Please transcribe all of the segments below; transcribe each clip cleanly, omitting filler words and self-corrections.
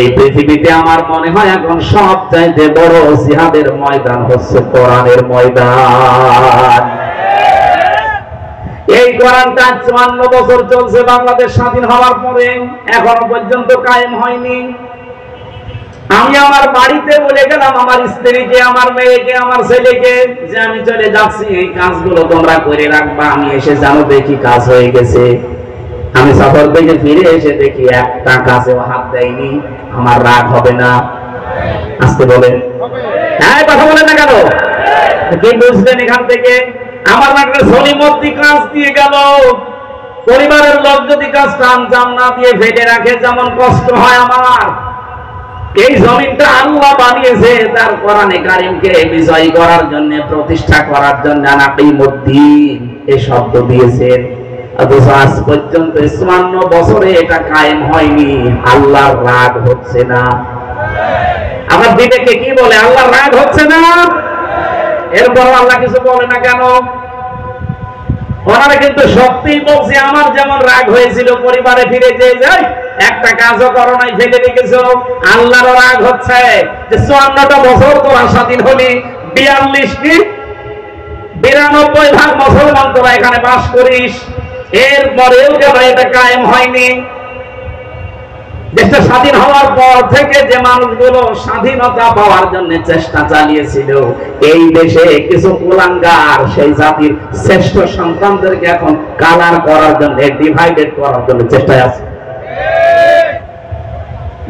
এই পৃথিবীতে আমার মনে হয় এখন সবচাইতে বড় জিহাদের ময়দান হচ্ছে কোরআনের ময়দান। এই কোরআনটা 54 বছর চলছে বাংলাদেশ স্বাধীন হওয়ার পরে, এখনো পর্যন্ত কায়েম হয়নি। আমি আমার বাড়িতে বলে গেলাম আমার স্ত্রীকে, আমার মেয়েকে, আমার ছেলেকে যে আমি চলে যাচ্ছি, এই কাজগুলো তোমরা করে রাখবা, আমি এসে জানো দেখি কাজ হয়ে গেছে। আমি সফর থেকে ফিরে এসে দেখি একটা কাজেও হাত দেয়নি, আমার রাগ হবে না? আসতে বলেন, হ্যাঁ কথা বলেন না কেন? কি বুঝলেন এখান থেকে? আমার একটা সলিমতি কাজ দিয়ে গেল, পরিবারের লোক যদি কাজটা আঞ্জাম না দিয়ে ফেলে রাখে যেমন কষ্ট হয় আমার। এই জমিনটা আল্লাহ বানিয়েছে তার কোরআনে কারীমকে বিজয়ী করার জন্য, প্রতিষ্ঠা করার জন্য। নাকিমুদ্দিন এই শব্দ দিয়েছেন, অথচ আজ পর্যন্ত 54 বছরে এটা কায়েম হয়নি। আল্লাহর রাগ হচ্ছে না? আমার বিবেকে কি বলে আল্লাহর রাগ হচ্ছে না? এরপর আল্লাহ কিছু বলে না কেন? ওনারা কিন্তু সত্যিই বলছে আমার যেমন রাগ হয়েছিল পরিবারে ফিরে যেয়ে যাই, একটা কাজও করো নাই, ফেলে রেখেছো। আল্লাহর রাগ হচ্ছে যে 54টা বছর তোরা স্বাধীন হলি, 92 মুসলমান তোরা এখানে বাস করিস, এরপরেও কেন এটা কায়েম হয়নি? দেশটা স্বাধীন হওয়ার পর থেকে যে মানুষগুলো স্বাধীনতা পাওয়ার জন্য চেষ্টা চালিয়েছিল, এই দেশে কিছু কুলাঙ্গার সেই জাতির শ্রেষ্ঠ সন্তানদেরকে এখন কালার করার জন্য, ডিভাইডেড করার জন্য চেষ্টায় আছে।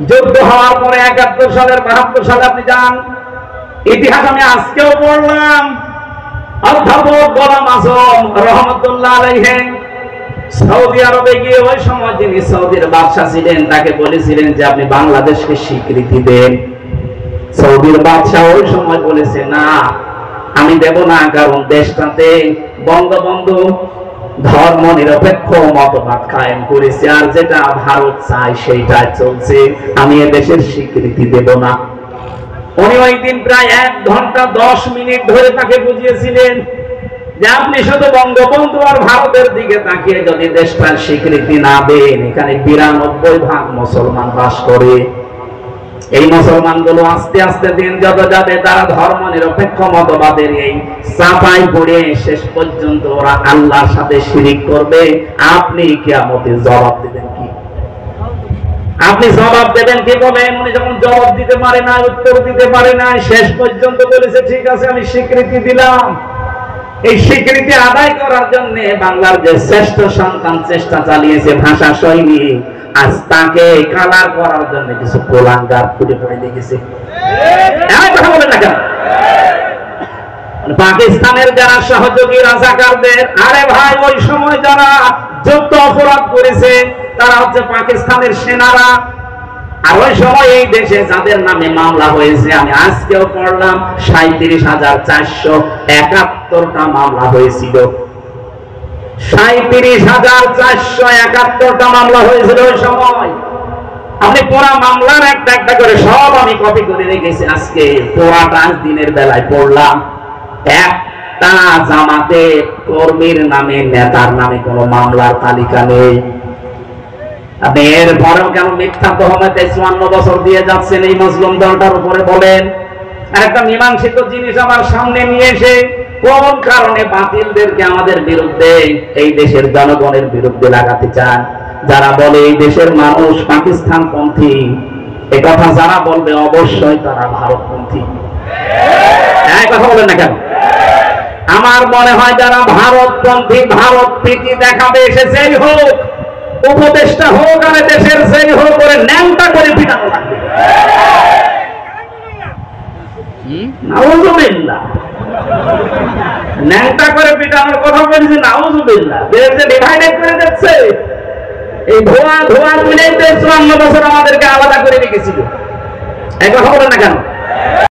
যুদ্ধ হওয়ার পরে 71 সালের 72 সালে আপনি যান, ইতিহাস আমি আজকেও পড়লাম। অধ্যাপক গোলাম আজম রহমতুল্লাহ আলাইহি সৌদি আরবে গিয়ে ওই সময় যিনি সৌদির বাদশা ছিলেন তাকে বলেছিলেন যে আপনি বাংলাদেশকে স্বীকৃতি দেন। সৌদির বাদশা ওই সময় বলেছে না, আমি দেব না, কারণ দেশটাতে বঙ্গবন্ধু ধর্ম নিরপেক্ষ মতবাদ কায়েম করেছে, আর যেটা ভারত চায় সেইটা চলছে, আমি এ দেশের স্বীকৃতি দেব না। উনি ওই দিন প্রায় 1 ঘন্টা 10 মিনিট ধরে তাকে বুঝিয়েছিলেন যে আপনি শুধু বঙ্গবন্ধু আর ভারতের দিকে তাকিয়ে যদি দেশটার স্বীকৃতি না দেন, এখানে 92% মুসলমান বাস করে। এই মুসলমানগুলো আস্তে আস্তে দিন যত যাবে তারা ধর্ম নিরপেক্ষ মতবাদের এই চাপাই পড়ে শেষ পর্যন্ত ওরা আল্লাহর সাথে শিরিক করবে। আপনি কিয়ামতে জবাব দেবেন কি? আপনি জবাব দেবেন কি বলেন? উনি যখন জবাব দিতে পারে না, উত্তর দিতে পারে না, শেষ পর্যন্ত বলেছে ঠিক আছে আমি স্বীকৃতি দিলাম। এই স্বীকৃতি আদায় করার জন্য বাংলার যে শ্রেষ্ঠ সন্তান চেষ্টা চালিয়েছে ভাষা সৈনিক, আজ তাকে কালার করার জন্য কিছু কোলাঙ্গার ফুটে পড়ে লেগেছে। কথা বলেন না কেন? পাকিস্তানের যারা সহযোগী রাজাকারদের, আরে ভাই ওই সময় যারা যুদ্ধ অপরাধ করেছে তারা হচ্ছে পাকিস্তানের সেনারা। আর ওই সময় এই দেশে যাদের নামে মামলা হয়েছে, আমি আজকেও পড়লাম 37,471টা মামলা হয়েছিল। 37,471টা মামলা হয়েছিল ওই সময়। আপনি পুরা মামলার একটা একটা করে সব আমি কপি করে রেখেছি, আজকে পুরাটা দিনের বেলায় পড়লাম। একটা জামাতে কর্মীর নামে, নেতার নামে কোনো মামলার তালিকা নেই। আপনি এরপরেও কেন মিথ্যা তহমতে 54 বছর দিয়ে যাচ্ছেন এই মুসলিম দলটার উপরে বলেন? আর একটা মীমাংসিত জিনিস আমার সামনে নিয়ে এসে কোন কারণে বাতিলদেরকে আমাদের বিরুদ্ধে, এই দেশের জনগণের বিরুদ্ধে লাগাতে চান? যারা বলে এই দেশের মানুষ পাকিস্তানপন্থী, এ কথা যারা বলবে অবশ্যই তারা ভারতপন্থী। হ্যাঁ কথা বলেন না কেন? আমার মনে হয় যারা ভারতপন্থী, ভারত প্রীতি দেখাবে এসেছেই হোক, উপদেষ্টা হোক আর দেশের সেই হোক, করে ন্যাংটা করে পিটানো লাগবে। নাউজুবিল্লাহ, ন্যাংটা করে পিটানোর কথা বলছি। নাউজুবিল্লাহ, দেশ যে ডিভাইডেড করে দিচ্ছে, এই ধোয়া ধোয়া তুলে 54 বছর আমাদেরকে আলাদা করে রেখেছিল। এই কথা বলেন না কেন?